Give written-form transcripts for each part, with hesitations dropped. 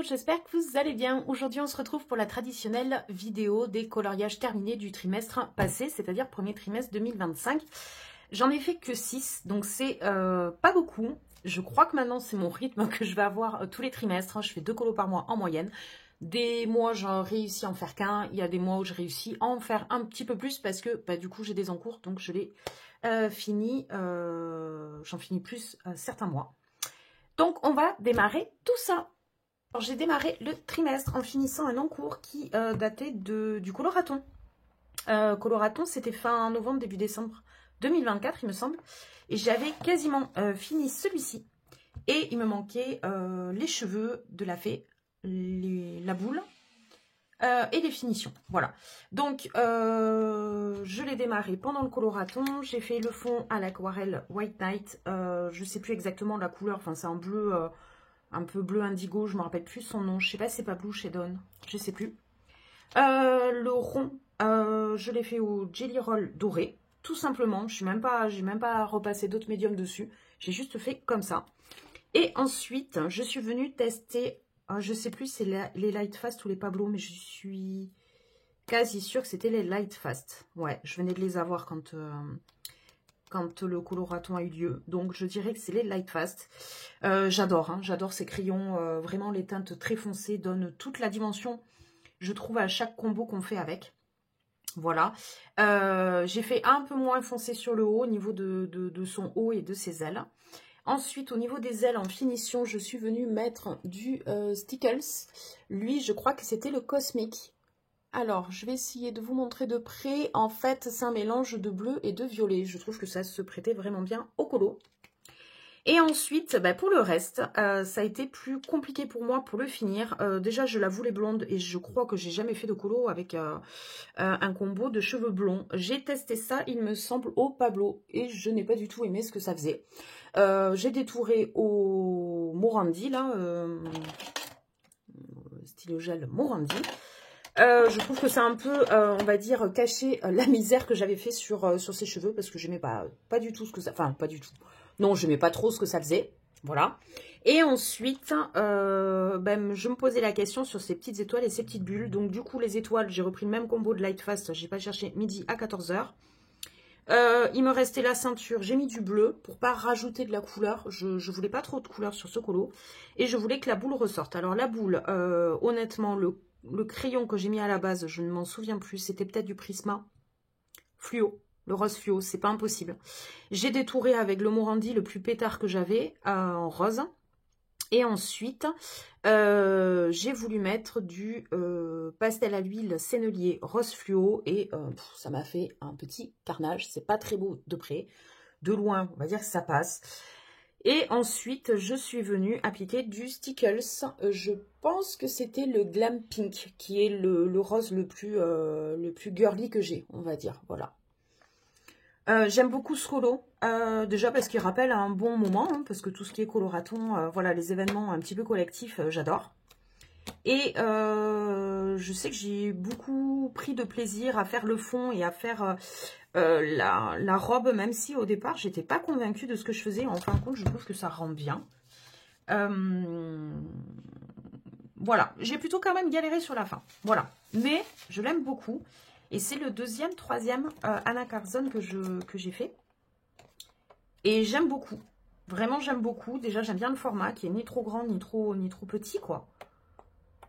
j'espère que vous allez bien. Aujourd'hui, on se retrouve pour la traditionnelle vidéo des coloriages terminés du trimestre passé, c'est-à-dire premier trimestre 2025. J'en ai fait que 6, donc c'est pas beaucoup. Je crois que maintenant, c'est mon rythme que je vais avoir tous les trimestres. Je fais 2 colos par mois en moyenne. Des mois, j'en réussis à en faire qu'un. Il y a des mois où je réussis à en faire un petit peu plus parce que du coup, j'ai des encours, donc je l'ai fini. J'en finis plus certains mois. Donc, on va démarrer tout ça. Alors, j'ai démarré le trimestre en finissant un encours qui datait du coloraton. Coloraton, c'était fin novembre, début décembre 2024, il me semble. Et j'avais quasiment fini celui-ci. Et il me manquait les cheveux de la fée, la boule et les finitions. Voilà. Donc, je l'ai démarré pendant le coloraton. J'ai fait le fond à l'aquarelle White Night. Je ne sais plus exactement la couleur. Enfin, c'est un bleu... un peu bleu indigo, je ne me rappelle plus son nom. Je sais pas si c'est pas Blue Shadon, je sais plus. Le rond, je l'ai fait au Jelly Roll doré, tout simplement. J'ai même pas repassé d'autres médiums dessus. J'ai juste fait comme ça. Et ensuite, je suis venue tester, je sais plus si c'est les Light Fast ou les Pablo, mais je suis quasi sûre que c'était les Light Fast. Ouais, je venais de les avoir quand le coloraton a eu lieu. Donc, je dirais que c'est les Light Fast. J'adore, hein, j'adore ces crayons. Vraiment, les teintes très foncées donnent toute la dimension, je trouve, à chaque combo qu'on fait avec. Voilà. J'ai fait un peu moins foncé sur le haut, au niveau de son haut et de ses ailes. Ensuite, au niveau des ailes, en finition, je suis venue mettre du Stickles. Lui, je crois que c'était le Cosmic. Alors, je vais essayer de vous montrer de près. En fait, c'est un mélange de bleu et de violet. Je trouve que ça se prêtait vraiment bien au colo. Et ensuite, pour le reste, ça a été plus compliqué pour moi pour le finir. Déjà, je la voulais blonde et je crois que j'ai jamais fait de colo avec un combo de cheveux blonds. J'ai testé ça, il me semble, au Pablo et je n'ai pas du tout aimé ce que ça faisait. J'ai détouré au Morandi, là, stylo gel Morandi. Je trouve que c'est un peu, on va dire, caché la misère que j'avais fait sur ses cheveux parce que j'aimais pas du tout ce que ça... Enfin, pas du tout. Non, je n'aimais pas trop ce que ça faisait. Voilà. Et ensuite, je me posais la question sur ces petites étoiles et ces petites bulles. Donc, du coup, les étoiles, j'ai repris le même combo de Light Fast. J'ai pas cherché midi à 14 h. Il me restait la ceinture. J'ai mis du bleu pour pas rajouter de la couleur. Je voulais pas trop de couleur sur ce colo. Et je voulais que la boule ressorte. Alors, la boule, honnêtement, le crayon que j'ai mis à la base, je ne m'en souviens plus. C'était peut-être du Prisma fluo. Le rose fluo, c'est pas impossible. J'ai détouré avec le Morandi le plus pétard que j'avais en rose. Et ensuite, j'ai voulu mettre du pastel à l'huile sennelier rose fluo. Et ça m'a fait un petit carnage. C'est pas très beau de près. De loin, on va dire que ça passe. Et ensuite, je suis venue appliquer du Stickles. Je pense que c'était le Glam Pink, qui est le rose le plus girly que j'ai, on va dire. Voilà. J'aime beaucoup ce colo, déjà parce qu'il rappelle un bon moment, hein, parce que tout ce qui est coloraton, voilà, les événements un petit peu collectifs, j'adore. Et je sais que j'ai beaucoup pris de plaisir à faire le fond et à faire la robe, même si au départ, j'étais pas convaincue de ce que je faisais. En fin de compte, je trouve que ça rend bien. Voilà, j'ai plutôt quand même galéré sur la fin. Voilà, mais je l'aime beaucoup. Et c'est le deuxième, troisième anacarson que j'ai fait. Et j'aime beaucoup. Vraiment, j'aime beaucoup. Déjà, j'aime bien le format qui est ni trop grand, ni trop petit, quoi.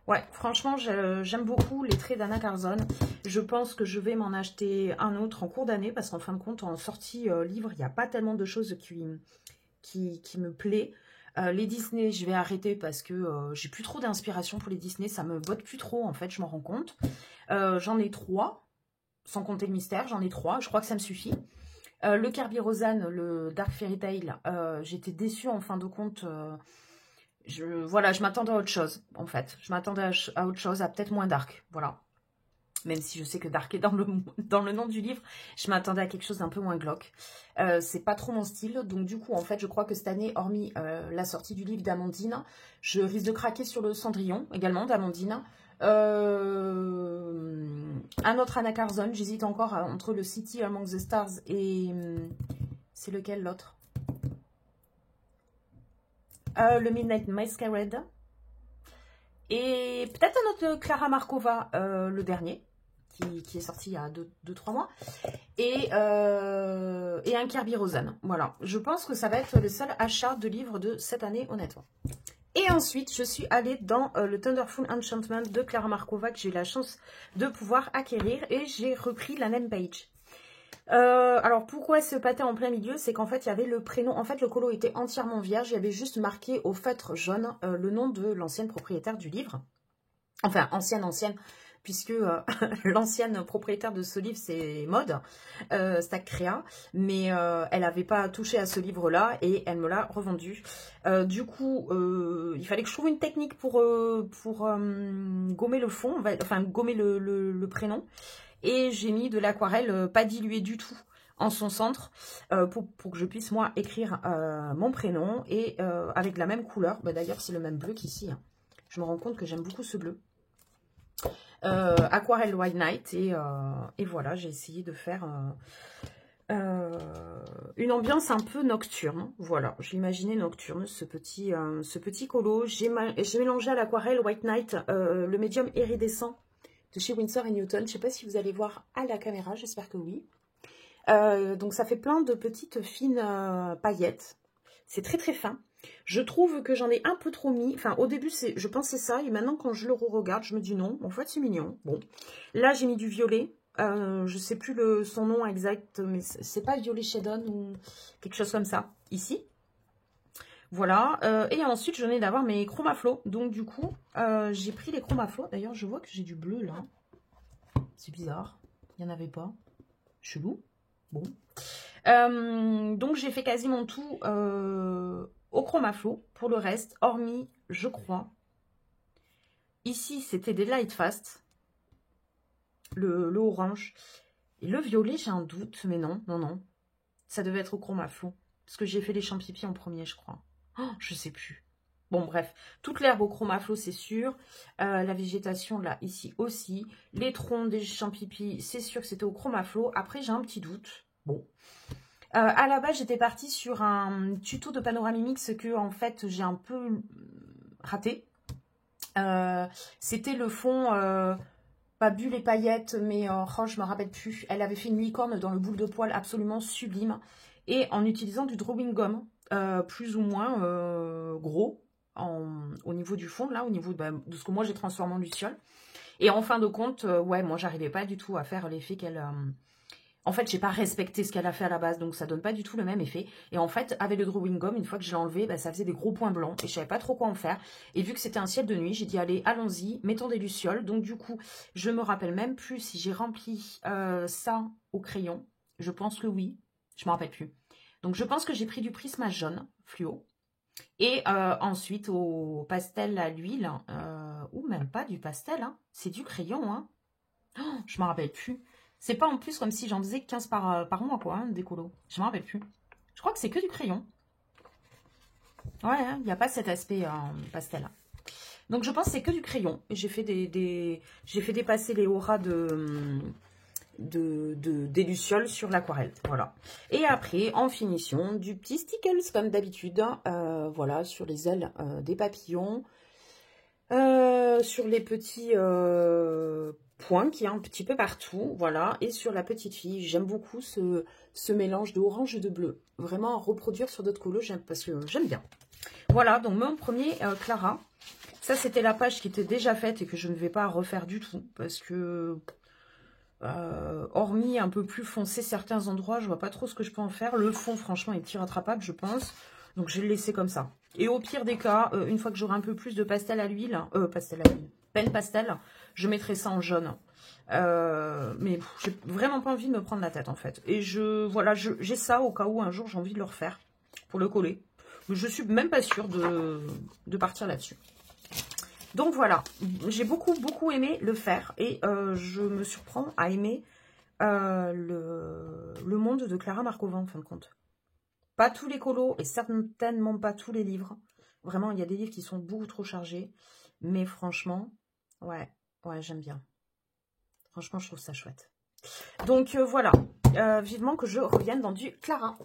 Ouais, franchement, j'aime beaucoup les traits d'anacarson. Je pense que je vais m'en acheter un autre en cours d'année parce qu'en fin de compte, en sortie livre, il n'y a pas tellement de choses qui me plaît. Les Disney, je vais arrêter parce que j'ai plus trop d'inspiration pour les Disney. Ça me botte plus trop, en fait, je m'en rends compte. J'en ai 3. Sans compter le mystère, j'en ai 3, je crois que ça me suffit. Le Kirby Rosanne, le Dark Fairy Tail, j'étais déçue en fin de compte. Voilà, je m'attendais à autre chose, en fait. Je m'attendais à autre chose, à peut-être moins dark, voilà. Même si je sais que dark est dans le nom du livre, je m'attendais à quelque chose d'un peu moins glauque. C'est pas trop mon style, donc du coup, en fait, je crois que cette année, hormis la sortie du livre d'Amandine, je risque de craquer sur le Cendrillon, également, d'Amandine. Un autre anacarson, j'hésite encore entre le City Among the Stars et c'est lequel l'autre, le Midnight Masquerade. Et peut-être un autre Clara Markova, le dernier, qui est sorti il y a 2-3 mois. Et un Kirby Rosen. Voilà, je pense que ça va être le seul achat de livres de cette année, honnêtement. Et ensuite, je suis allée dans le Thunderful Enchantment de Clara Markova, que j'ai eu la chance de pouvoir acquérir. Et j'ai repris la name page. Alors, pourquoi ce pâté en plein milieu? C'est qu'en fait, il y avait le prénom. En fait, le colo était entièrement vierge. Il y avait juste marqué au feutre jaune le nom de l'ancienne propriétaire du livre. Enfin, ancienne, puisque l'ancienne propriétaire de ce livre, c'est Maud, Stack Créa, mais elle n'avait pas touché à ce livre-là et elle me l'a revendu. Du coup, il fallait que je trouve une technique pour gommer le fond, enfin gommer le prénom, et j'ai mis de l'aquarelle pas diluée du tout en son centre pour que je puisse moi écrire mon prénom et avec la même couleur. Bah, d'ailleurs, c'est le même bleu qu'ici. Hein. Je me rends compte que j'aime beaucoup ce bleu. Aquarelle White Night et voilà, j'ai essayé de faire une ambiance un peu nocturne. Voilà, je l'imaginais nocturne, ce petit colo. J'ai mélangé à l'aquarelle White Night le médium iridescent de chez Winsor & Newton. Je ne sais pas si vous allez voir à la caméra, j'espère que oui. Donc ça fait plein de petites fines paillettes. C'est très très fin. Je trouve que j'en ai un peu trop mis. Enfin, au début, je pensais ça. Et maintenant, quand je le re-regarde, je me dis non. En fait, c'est mignon. Bon. Là, j'ai mis du violet. Je ne sais plus son nom exact. Mais c'est pas violet Shadon ou quelque chose comme ça. Ici. Voilà. Et ensuite, je venais d'avoir mes chromaflots. Donc, du coup, j'ai pris les chromaflots. D'ailleurs, je vois que j'ai du bleu, là. C'est bizarre. Il n'y en avait pas. Chelou. Bon. Donc, j'ai fait quasiment tout au chromaflo pour le reste, hormis, je crois, ici c'était des light fast, le orange, et le violet j'ai un doute, mais non, ça devait être au chromaflo, parce que j'ai fait les champipi en premier, je crois, je sais plus. Bon bref, toute l'herbe au chromaflo c'est sûr, la végétation là, ici aussi, les troncs des champipi, c'est sûr que c'était au chromaflo, après j'ai un petit doute, bon. À la base, j'étais partie sur un tuto de Panoramimix que, en fait, j'ai un peu raté. C'était le fond, pas bulle et paillettes, mais oh, je me rappelle plus. Elle avait fait une licorne dans le boule de poil absolument sublime. Et en utilisant du drawing gum, plus ou moins gros, au niveau du fond, là, au niveau de ce que moi j'ai transformé en luciole. Et en fin de compte, ouais, moi, j'arrivais pas du tout à faire l'effet qu'elle... En fait, j'ai pas respecté ce qu'elle a fait à la base, donc ça donne pas du tout le même effet. Et en fait, avec le drawing gum, une fois que je l'ai enlevé, bah, ça faisait des gros points blancs et je savais pas trop quoi en faire. Et vu que c'était un ciel de nuit, j'ai dit allez, allons-y, mettons des lucioles. Donc du coup, je me rappelle même plus si j'ai rempli ça au crayon. Je pense que oui, je me rappelle plus. Donc je pense que j'ai pris du prisme jaune fluo. Et ensuite au pastel à l'huile, ou même pas du pastel, hein. C'est du crayon, hein. Oh, je me rappelle plus. C'est pas en plus comme si j'en faisais 15 par mois, quoi, hein, des colos. Je m'en rappelle plus. Je crois que c'est que du crayon. Ouais, il n'y a pas cet aspect pastel. Donc, je pense que c'est que du crayon. J'ai fait j'ai fait dépasser les auras des lucioles sur l'aquarelle. Voilà. Et après, en finition, du petit stickers, comme d'habitude. Voilà, sur les ailes des papillons. Sur les petits... point qui est un petit peu partout, voilà, et sur la petite fille, j'aime beaucoup ce mélange de orange et de bleu, vraiment à reproduire sur d'autres colos, parce que j'aime bien. Voilà, donc mon premier Clara, ça c'était la page qui était déjà faite et que je ne vais pas refaire du tout, parce que hormis un peu plus foncé certains endroits, je vois pas trop ce que je peux en faire. Le fond franchement est irrattrapable je pense, donc je vais le laisser comme ça. Et au pire des cas, une fois que j'aurai un peu plus de pastel à l'huile, peine pastel, je mettrai ça en jaune. Mais j'ai vraiment pas envie de me prendre la tête en fait. Et voilà, j'ai ça au cas où un jour j'ai envie de le refaire pour le coller. Mais je suis même pas sûre de partir là-dessus. Donc voilà, j'ai beaucoup aimé le faire. Et je me surprends à aimer le monde de Clara Markova en fin de compte. Pas tous les colos et certainement pas tous les livres. Vraiment, il y a des livres qui sont beaucoup trop chargés. Mais franchement, ouais, j'aime bien. Franchement, je trouve ça chouette. Donc voilà, vivement que je revienne dans du Clara.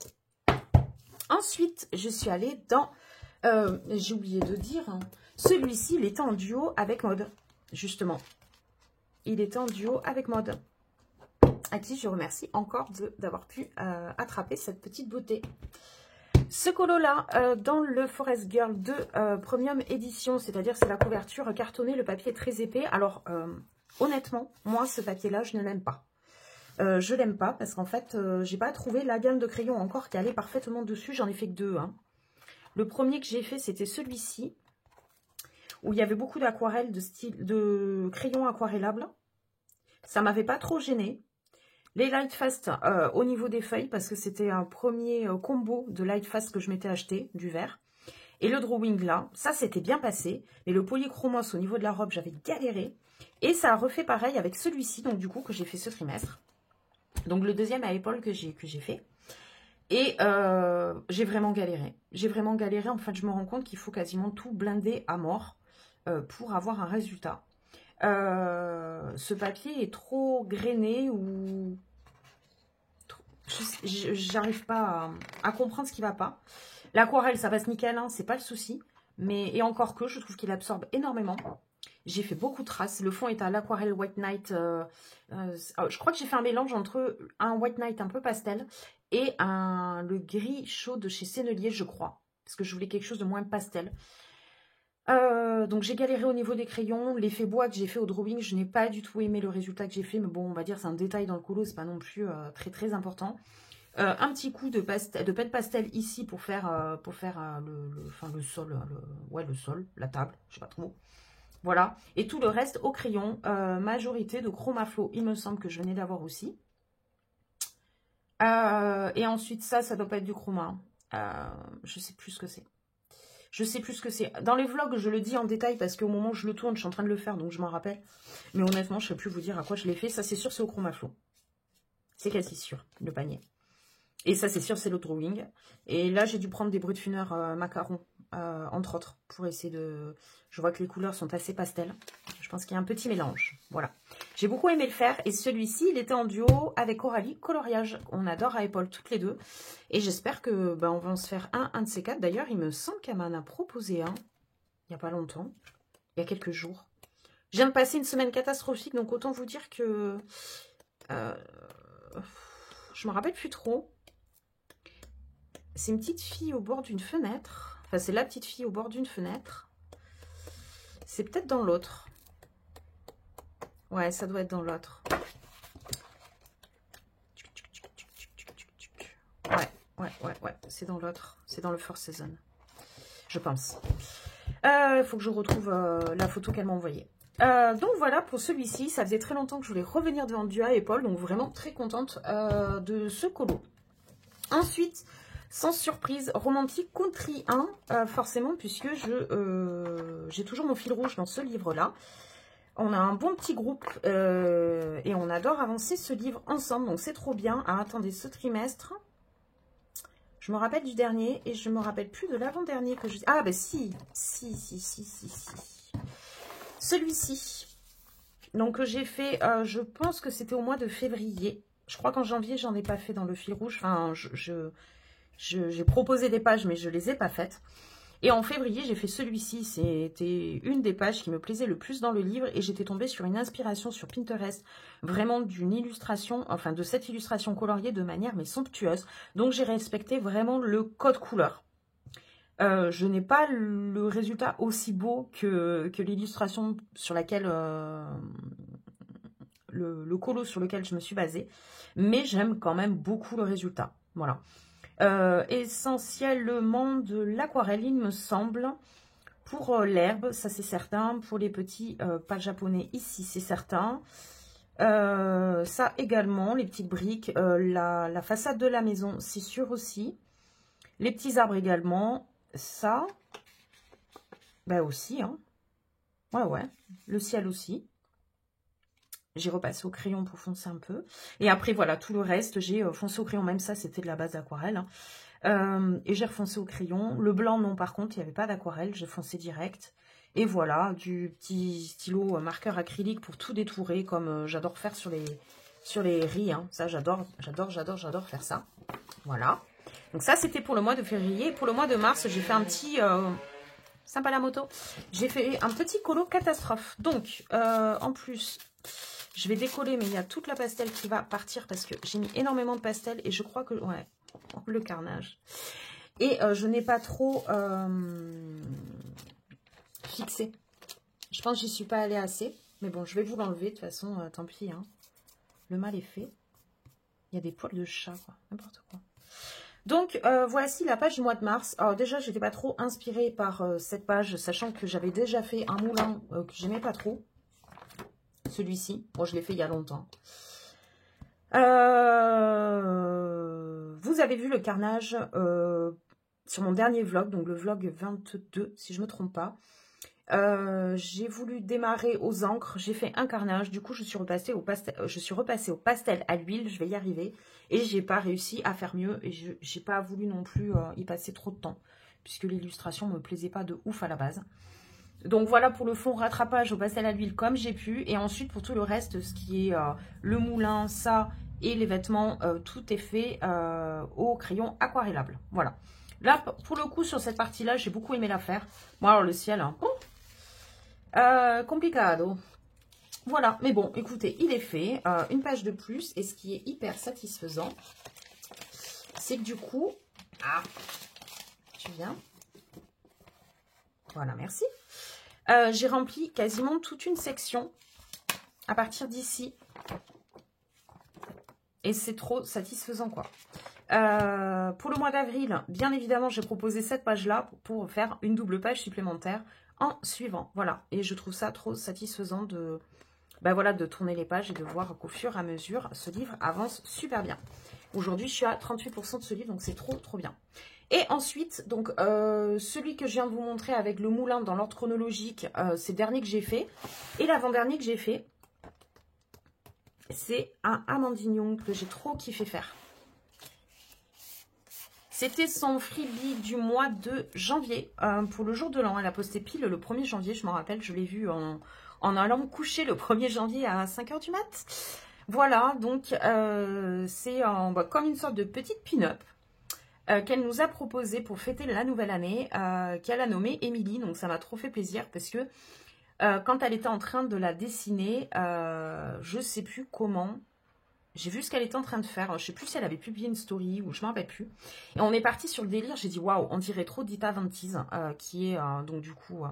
Ensuite, je suis allée dans J'ai oublié de dire, hein, celui-ci, il était en duo avec Maude, justement. Il était en duo avec Maude, à qui je remercie encore d'avoir pu attraper cette petite beauté. Ce colo-là, dans le Forest Girl 2 Premium Edition, c'est-à-dire c'est la couverture cartonnée, le papier est très épais. Alors, honnêtement, moi, ce papier-là, je ne l'aime pas. Je l'aime pas parce qu'en fait, j'ai pas trouvé la gamme de crayons encore qui allait parfaitement dessus. J'en ai fait que deux, hein. Le premier que j'ai fait, c'était celui-ci, où il y avait beaucoup d'aquarelles, de crayons aquarellables. Ça m'avait pas trop gêné. Les Lightfast au niveau des feuilles, parce que c'était un premier combo de Lightfast que je m'étais acheté, du vert. Et le drawing là, ça c'était bien passé. Mais le polychromos au niveau de la robe, j'avais galéré. Et ça a refait pareil avec celui-ci, donc du coup, que j'ai fait ce trimestre. Donc le deuxième à épaule que j'ai fait. Et j'ai vraiment galéré. J'ai vraiment galéré. En fait, je me rends compte qu'il faut quasiment tout blinder à mort pour avoir un résultat. Ce papier est trop grainé ou... J'arrive pas à comprendre ce qui va pas. L'aquarelle, ça passe nickel, hein, c'est pas le souci. Mais, et encore que, je trouve qu'il absorbe énormément. J'ai fait beaucoup de traces. Le fond est à l'aquarelle White Night. Je crois que j'ai fait un mélange entre un White Night un peu pastel et le gris chaud de chez Sennelier, je crois. Parce que je voulais quelque chose de moins pastel. Donc j'ai galéré au niveau des crayons. L'effet bois que j'ai fait au drawing, je n'ai pas du tout aimé le résultat que j'ai fait. Mais bon, on va dire c'est un détail dans le colo, c'est pas non plus très très important. Un petit coup de pâte pastel ici pour faire, le sol, le sol, la table, je sais pas trop. Voilà, et tout le reste au crayon, majorité de Chromaflow, il me semble que je venais d'avoir aussi. Et ensuite ça doit pas être du chroma. Je sais plus ce que c'est. Je sais plus ce que c'est. Dans les vlogs, je le dis en détail parce qu'au moment où je le tourne, je suis en train de le faire, donc je m'en rappelle. Mais honnêtement, je ne sais plus vous dire à quoi je l'ai fait. Ça, c'est sûr, c'est au Chromaflow. C'est quasi sûr, le panier. Et ça, c'est sûr, c'est le drawing. Et là, j'ai dû prendre des Brutfuner macarons, entre autres, pour essayer de... Je vois que les couleurs sont assez pastel. Je pense qu'il y a un petit mélange. Voilà. J'ai beaucoup aimé le faire. Et celui-ci, il était en duo avec Coralie Coloriage. On adore à épaule toutes les deux. Et j'espère que on va en se faire un de ces quatre. D'ailleurs, il me semble qu'elle m'en a proposé un. Il n'y a pas longtemps. Il y a quelques jours. Je viens de passer une semaine catastrophique. Donc, autant vous dire que... je me rappelle plus trop. C'est une petite fille au bord d'une fenêtre. Enfin, c'est la petite fille au bord d'une fenêtre. C'est peut-être dans l'autre. Ouais, ça doit être dans l'autre. Ouais. C'est dans l'autre. C'est dans le First Season. Je pense. Il faut que je retrouve la photo qu'elle m'a envoyée. Donc voilà pour celui-ci. Ça faisait très longtemps que je voulais revenir devant du à épaule. Donc vraiment très contente de ce colo. Ensuite... Sans surprise, Romantic Country 1, forcément, puisque j'ai toujours mon fil rouge dans ce livre-là. On a un bon petit groupe et on adore avancer ce livre ensemble, donc c'est trop bien. Ah, attendez, ce trimestre, je me rappelle du dernier et je me rappelle plus de l'avant-dernier que je... Ah, ben si. Celui-ci, donc j'ai fait, je pense que c'était au mois de février. Je crois qu'en janvier, j'en ai pas fait dans le fil rouge. Enfin, j'ai proposé des pages, mais je ne les ai pas faites. Et en février, j'ai fait celui-ci. C'était une des pages qui me plaisait le plus dans le livre. Et j'étais tombée sur une inspiration sur Pinterest. Vraiment d'une illustration, enfin de cette illustration coloriée de manière mais somptueuse. Donc j'ai respecté vraiment le code couleur. Je n'ai pas le résultat aussi beau que l'illustration sur laquelle... le colo sur lequel je me suis basée. Mais j'aime quand même beaucoup le résultat. Voilà. Essentiellement de l'aquarelle, il me semble. Pour l'herbe, ça c'est certain. Pour les petits pas japonais, ici c'est certain. Ça également, les petites briques. La façade de la maison, c'est sûr aussi. Les petits arbres également. Ça, ben aussi. Hein. Ouais. Le ciel aussi. J'ai repassé au crayon pour foncer un peu. Et après, voilà, tout le reste, j'ai foncé au crayon. Même ça, c'était de la base d'aquarelle. Hein. Et j'ai refoncé au crayon. Le blanc, non, par contre, il n'y avait pas d'aquarelle. J'ai foncé direct. Et voilà, du petit stylo marqueur acrylique pour tout détourer, comme j'adore faire sur les riz. Hein. Ça, j'adore faire ça. Voilà. Donc ça, c'était pour le mois de février. Pour le mois de mars, j'ai fait un petit... sympa la moto. J'ai fait un petit colo catastrophe. Donc, en plus, je vais décoller, mais il y a toute la pastel qui va partir parce que j'ai mis énormément de pastel et je crois que... Ouais, le carnage. Et je n'ai pas trop fixé. Je pense que j'y suis pas allée assez. Mais bon, je vais vous l'enlever. De toute façon, tant pis. Hein. Le mal est fait. Il y a des poils de chat, quoi. N'importe quoi. Donc, voici la page du mois de mars. Alors déjà, je n'étais pas trop inspirée par cette page, sachant que j'avais déjà fait un moulin que j'aimais pas trop. Celui-ci. Bon, je l'ai fait il y a longtemps. Vous avez vu le carnage sur mon dernier vlog, donc le vlog 22, si je ne me trompe pas. J'ai voulu démarrer aux encres, j'ai fait un carnage, du coup je suis repassée au pastel à l'huile, je vais y arriver, et j'ai pas réussi à faire mieux, et j'ai pas voulu non plus y passer trop de temps, puisque l'illustration me plaisait pas de ouf à la base. Donc voilà pour le fond rattrapage au pastel à l'huile comme j'ai pu, et ensuite pour tout le reste, ce qui est le moulin, ça, et les vêtements, tout est fait au crayon aquarellable, voilà. Là, pour le coup, sur cette partie-là, j'ai beaucoup aimé la faire. Bon, alors le ciel, hein. Complicado. Voilà, mais bon, écoutez, il est fait. Une page de plus. Et ce qui est hyper satisfaisant, c'est que du coup... Ah, tu viens. Voilà, merci. J'ai rempli quasiment toute une section à partir d'ici. Et c'est trop satisfaisant, quoi. Pour le mois d'avril, bien évidemment, j'ai proposé cette page-là pour faire une double page supplémentaire en suivant. Voilà, et je trouve ça trop satisfaisant de, voilà, de tourner les pages et de voir qu'au fur et à mesure, ce livre avance super bien. Aujourd'hui, je suis à 38% de ce livre, donc c'est trop, trop bien. Et ensuite, donc, celui que je viens de vous montrer avec le moulin dans l'ordre chronologique, c'est le dernier que j'ai fait. Et l'avant-dernier que j'ai fait, c'est un Amandine Young que j'ai trop kiffé faire. C'était son freebie du mois de janvier pour le jour de l'an. Elle a posté pile le 1er janvier, je m'en rappelle. Je l'ai vu en allant me coucher le 1er janvier à 5 h du mat. Voilà, donc c'est comme une sorte de petite pin-up qu'elle nous a proposé pour fêter la nouvelle année, qu'elle a nommée Émilie. Donc ça m'a trop fait plaisir parce que quand elle était en train de la dessiner, je ne sais plus comment... J'ai vu ce qu'elle était en train de faire. Je ne sais plus si elle avait publié une story ou je ne m'en rappelle plus. Et on est parti sur le délire. J'ai dit waouh, on dirait trop Dita Vantise, qui est donc du coup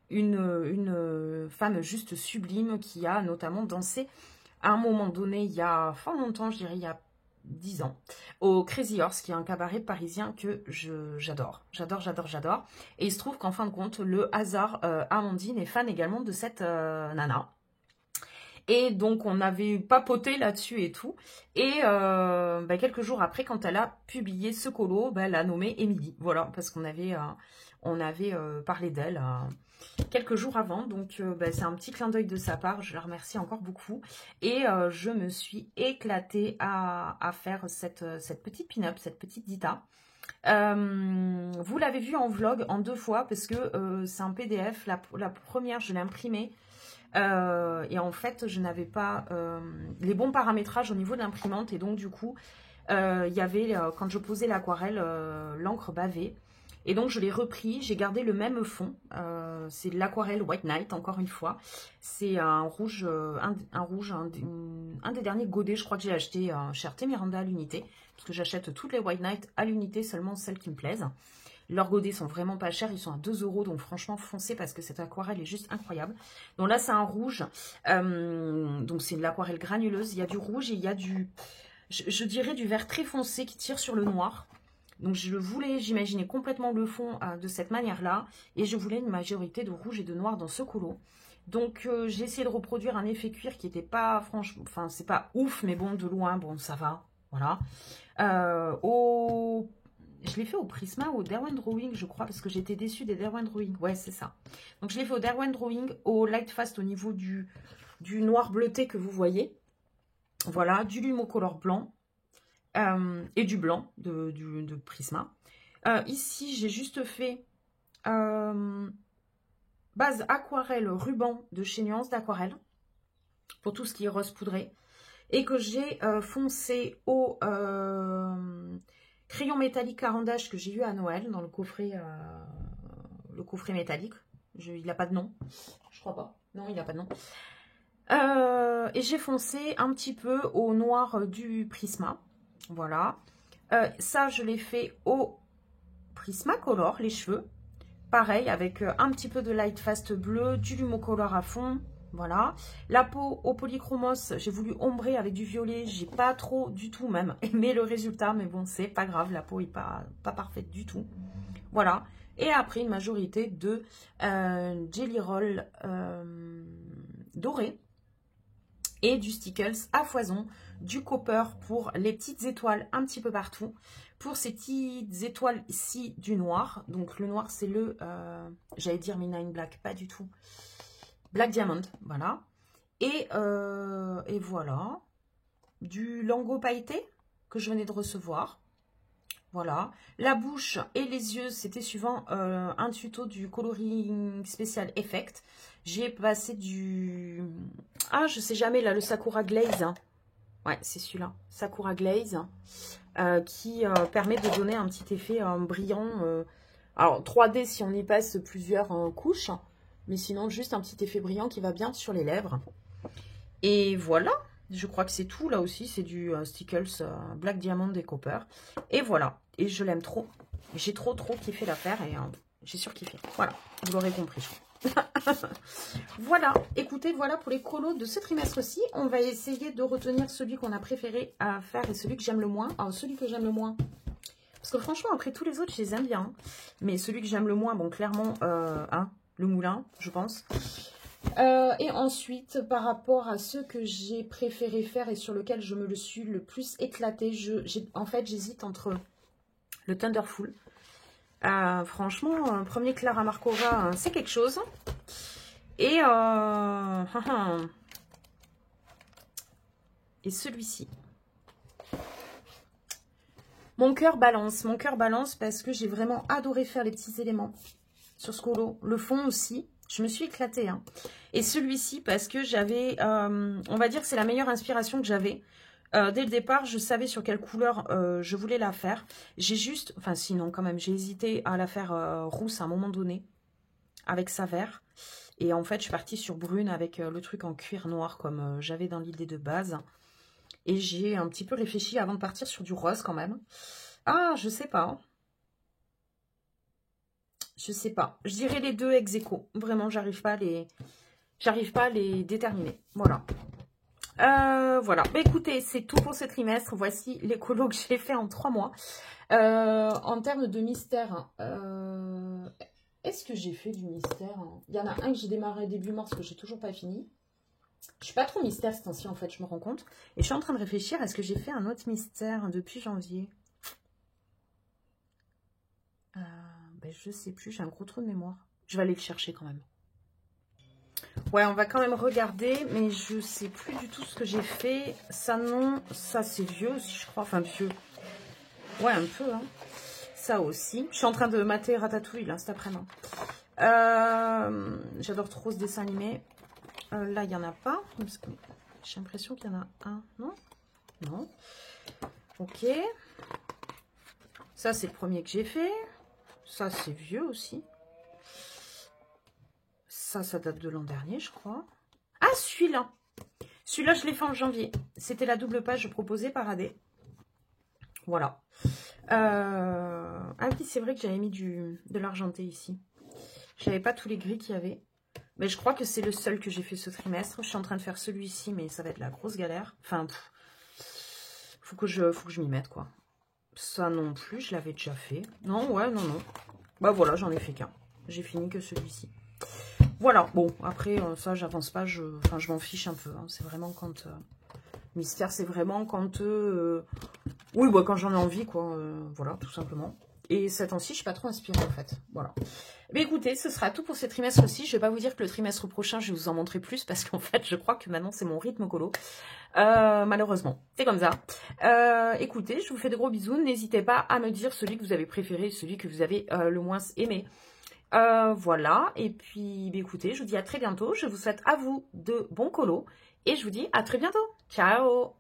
une femme juste sublime qui a notamment dansé à un moment donné, il y a fort longtemps, je dirais il y a 10 ans, au Crazy Horse, qui est un cabaret parisien que j'adore. J'adore. Et il se trouve qu'en fin de compte, le hasard, Amandine est fan également de cette nana. Et donc, on avait papoté là-dessus et tout. Et quelques jours après, quand elle a publié ce colo, elle l'a nommée Émilie. Voilà, parce qu'on avait, parlé d'elle quelques jours avant. Donc, c'est un petit clin d'œil de sa part. Je la remercie encore beaucoup. Et je me suis éclatée à faire cette petite pin-up, cette petite Dita. Vous l'avez vu en vlog en 2 fois parce que c'est un PDF. La première, je l'ai imprimée. Et en fait, je n'avais pas les bons paramétrages au niveau de l'imprimante. Et donc, du coup, il y avait, quand je posais l'aquarelle, l'encre bavée. Et donc, je l'ai repris. J'ai gardé le même fond. C'est de l'aquarelle White Knight, encore une fois. C'est un rouge, un des derniers godets, je crois que j'ai acheté chez Arte Miranda à l'unité. Parce que j'achète toutes les White Knight à l'unité, seulement celles qui me plaisent. Leurs godets sont vraiment pas chers, ils sont à 2 €, donc franchement foncez parce que cette aquarelle est juste incroyable. Donc là c'est un rouge, donc c'est de l'aquarelle granuleuse, il y a du rouge et il y a du, je dirais du vert très foncé qui tire sur le noir. Donc j'imaginais complètement le fond de cette manière-là et je voulais une majorité de rouge et de noir dans ce colo. Donc j'ai essayé de reproduire un effet cuir qui n'était pas, franchement, enfin c'est pas ouf, mais bon de loin, bon ça va, voilà. Je l'ai fait au Prisma ou au Derwent Drawing, je crois, parce que j'étais déçue des Derwent Drawing. Ouais, c'est ça. Donc, je l'ai fait au Derwent Drawing, au Light Fast, au niveau du noir bleuté que vous voyez. Voilà, du Lumocolor blanc et du blanc de Prisma. Ici, j'ai juste fait base aquarelle ruban de chez Nuance d'Aquarelle pour tout ce qui est rose poudré. Et que j'ai foncé au Crayon métallique Caran-d'Ache que j'ai eu à Noël dans le coffret métallique. Il n'a pas de nom. Je crois pas. Non, il n'a pas de nom. Et j'ai foncé un petit peu au noir du Prisma. Voilà. Ça, je l'ai fait au Prismacolor, les cheveux. Pareil, avec un petit peu de Light Fast bleu, du Lumocolor à fond. Voilà. La peau au Polychromos, j'ai voulu ombrer avec du violet. J'ai pas trop du tout même aimé le résultat. Mais bon, c'est pas grave. La peau est pas parfaite du tout. Voilà. Et après, une majorité de Jelly Roll doré. Et du Stickles à foison, du copper pour les petites étoiles un petit peu partout. Pour ces petites étoiles ici, du noir. Donc le noir, c'est le, j'allais dire Midnight Black, pas du tout. Black Diamond, voilà. Et voilà. Du Lango pailleté que je venais de recevoir. Voilà. La bouche et les yeux, c'était suivant un tuto du coloring spécial Effect. J'ai passé du... Ah, je sais jamais, là, le Sakura Glaze. Hein. Ouais, c'est celui-là. Sakura Glaze. Qui permet de donner un petit effet brillant. Alors, 3D si on y passe plusieurs couches. Mais sinon, juste un petit effet brillant qui va bien sur les lèvres. Et voilà. Je crois que c'est tout. Là aussi, c'est du Stickles Black Diamond et Copper. Et voilà. Et je l'aime trop. J'ai trop kiffé l'affaire et j'ai surkiffé. Voilà. Vous l'aurez compris, je crois. Voilà, écoutez, voilà pour les colos de ce trimestre-ci. On va essayer de retenir celui qu'on a préféré à faire et celui que j'aime le moins. Alors, celui que j'aime le moins, parce que franchement, après tous les autres, je les aime bien. Hein. Mais celui que j'aime le moins, bon, clairement, le moulin, je pense. Et ensuite, par rapport à ceux que j'ai préféré faire et sur lequel je me le suis le plus éclaté, en fait, j'hésite entre le Thunderful. Franchement, premier Clara Markova, c'est quelque chose. Et, et celui-ci. Mon cœur balance parce que j'ai vraiment adoré faire les petits éléments sur ce colo. Le fond aussi, je me suis éclatée. Hein. Et celui-ci parce que j'avais, on va dire que c'est la meilleure inspiration que j'avais. Dès le départ, je savais sur quelle couleur je voulais la faire. J'ai juste, enfin sinon quand même, j'ai hésité à la faire rousse à un moment donné, avec sa vert. Et en fait, je suis partie sur brune avec le truc en cuir noir comme j'avais dans l'idée de base. Et j'ai un petit peu réfléchi avant de partir sur du rose quand même. Ah, je sais pas. Je sais pas. Je dirais les deux ex aequo. Vraiment, j'arrive pas à les déterminer. Voilà. Voilà, bah, écoutez, c'est tout pour ce trimestre. Voici les colos que j'ai fait en 3 mois. En termes de mystère, est-ce que j'ai fait du mystère? Il y en a un que j'ai démarré début mars que j'ai toujours pas fini. Je suis pas trop mystère ce temps-ci en fait, je me rends compte. Et je suis en train de réfléchir, est-ce que j'ai fait un autre mystère depuis janvier? Ben, je sais plus, j'ai un gros trou de mémoire. Je vais aller le chercher quand même. Ouais, on va quand même regarder, mais je sais plus du tout ce que j'ai fait. Ça, non, ça c'est vieux aussi, je crois. Enfin, vieux. Ouais, un peu, hein. Ça aussi. Je suis en train de mater Ratatouille, là, cet après-midi. J'adore trop ce dessin animé. Là, il n'y en a pas. J'ai l'impression qu'il y en a un. Non? Non. Ok. Ça, c'est le premier que j'ai fait. Ça, c'est vieux aussi. Ça date de l'an dernier, je crois. Ah, celui-là. Celui-là, je l'ai fait en janvier. C'était la double page proposée par AD. Voilà. Ah oui, c'est vrai que j'avais mis de l'argenté ici. Je n'avais pas tous les gris qu'il y avait. Mais je crois que c'est le seul que j'ai fait ce trimestre. Je suis en train de faire celui-ci, mais ça va être la grosse galère. Enfin, faut que je m'y mette, quoi. Ça non plus, je l'avais déjà fait. Non, ouais, non. Bah voilà, j'en ai fait qu'un. J'ai fini que celui-ci. Voilà, bon, après, ça, j'avance pas, je m'en fiche un peu. Hein. C'est vraiment quand... mystère, c'est vraiment quand... oui, bah, quand j'en ai envie, quoi. Voilà, tout simplement. Et cette temps-ci, je suis pas trop inspirée, en fait. Voilà. Mais écoutez, ce sera tout pour ce trimestre-ci. Je vais pas vous dire que le trimestre prochain, je vais vous en montrer plus, parce qu'en fait, je crois que maintenant, c'est mon rythme colo. Malheureusement, c'est comme ça. Écoutez, je vous fais de gros bisous. N'hésitez pas à me dire celui que vous avez préféré, celui que vous avez le moins aimé. Voilà, et puis bah, écoutez, je vous dis à très bientôt. Je vous souhaite à vous de bons colos et je vous dis à très bientôt. Ciao!